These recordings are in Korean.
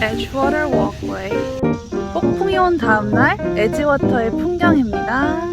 에지워터 워크웨이. 폭풍이 온 다음날 에지워터의 풍경입니다.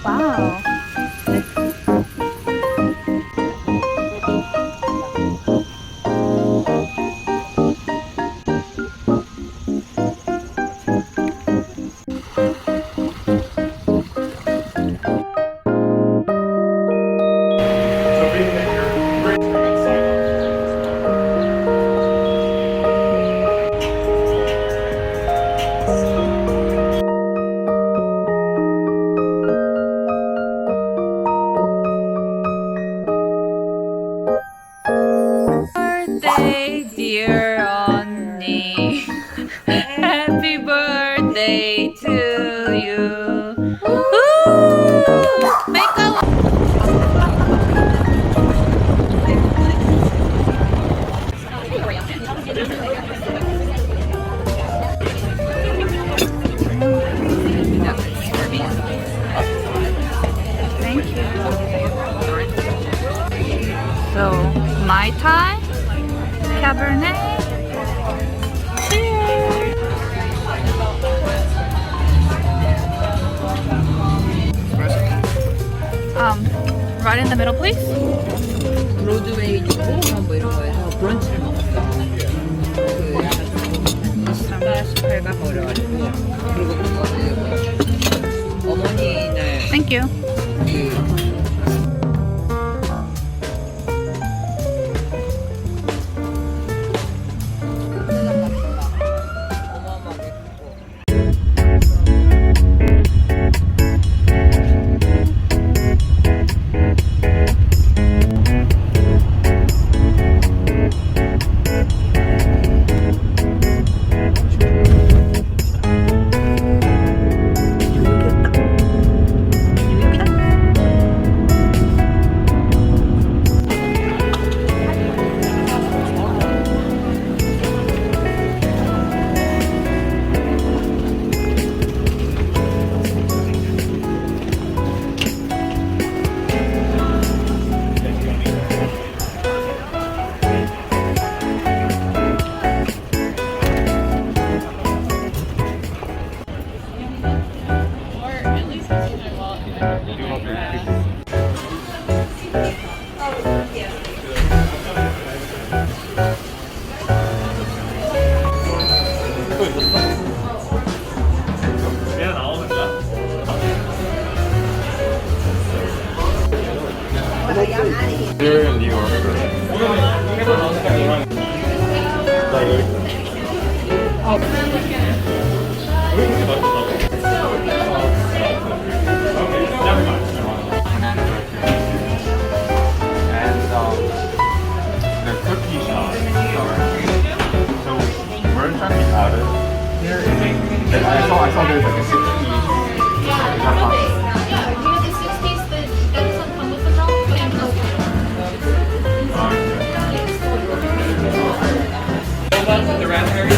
와우. birthday, dear 언니. Happy birthday to you. Make a Thank you. So, Mai Tai, Cabernet. Cheers! Right in the middle, please. 브로드웨이 있고 뭐 이런 거에서 브런치를 먹었어. 그 약간 18박 어려가지고 그리고 그거는 어머니 날 Thank you. 그 어마어마하게 크고. 그냥 나오는 거야? Here in New York. 나 여기 있어. 왜 이렇게 맛있어? And the cookie shop. So we're trying to get out of here. I saw there's like a 60. The raspberry?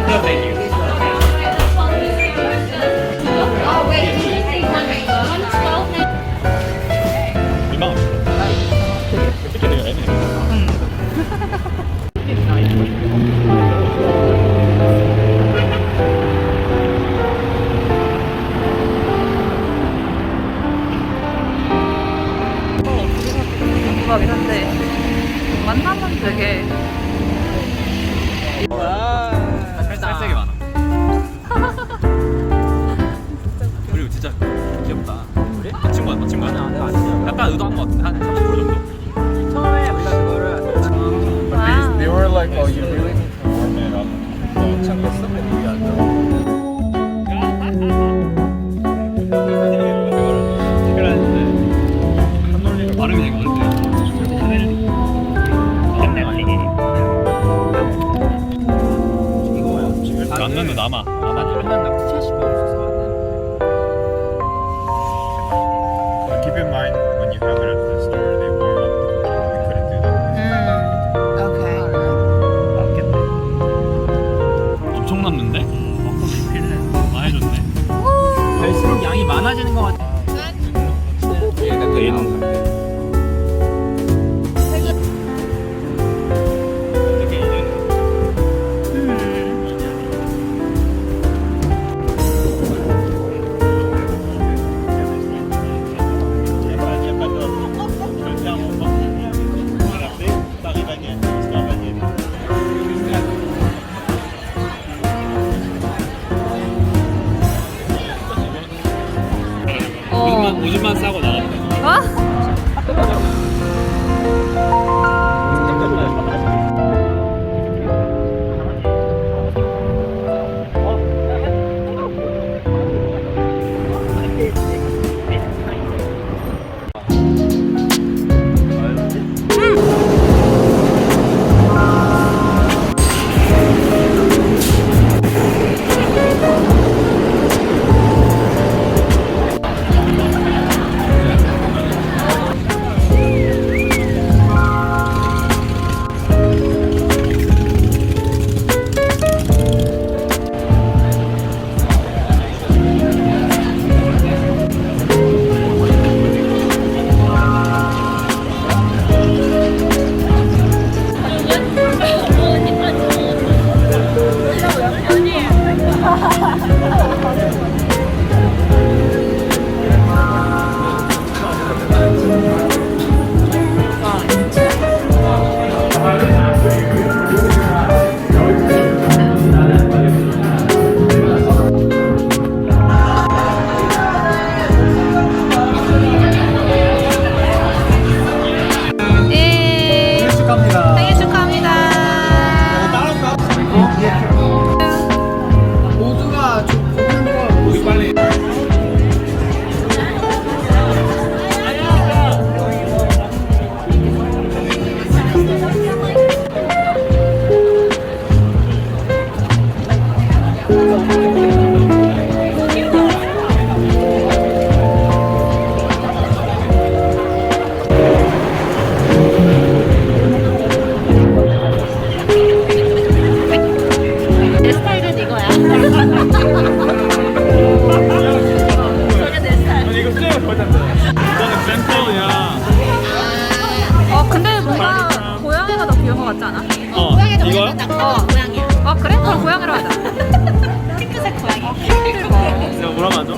No thank you. 이만. 어떻게 내가 애매해. 궁금하긴 한데 만나면 되게 살색이 많아. 그리고 진짜 귀엽다. 그래? 맞춘 거야? 약간 의도한 거 같은데 한 30% 정도? 발음이 되게 어렵네. 남는데 남아. But keep in mind when you have it at the store, they warm up the cookie. We couldn't do that. 오케이. 엄청 남는데? 많이 줬네. 갈수록 양이 많아지는 것 같아. 얘가 돼 있는 상태. 어떻게 이제는 오줌만 싸고 나왔네. 어? 예. 축하합니다. 생일 축하합니다. 모두가 좋은 거. 우리 빨리. 내 스타일은 이거야. 저게 내 스타일. 이거 수영을 보였는데. 이거는 샘플이야. 근데 뭔가 고양이가 더 귀여운 것 같지 않아? 이거요? 고양이야. 그래? 그럼 고양이로 하자. 핑크색 고양이. 내가 뭐라고 하죠?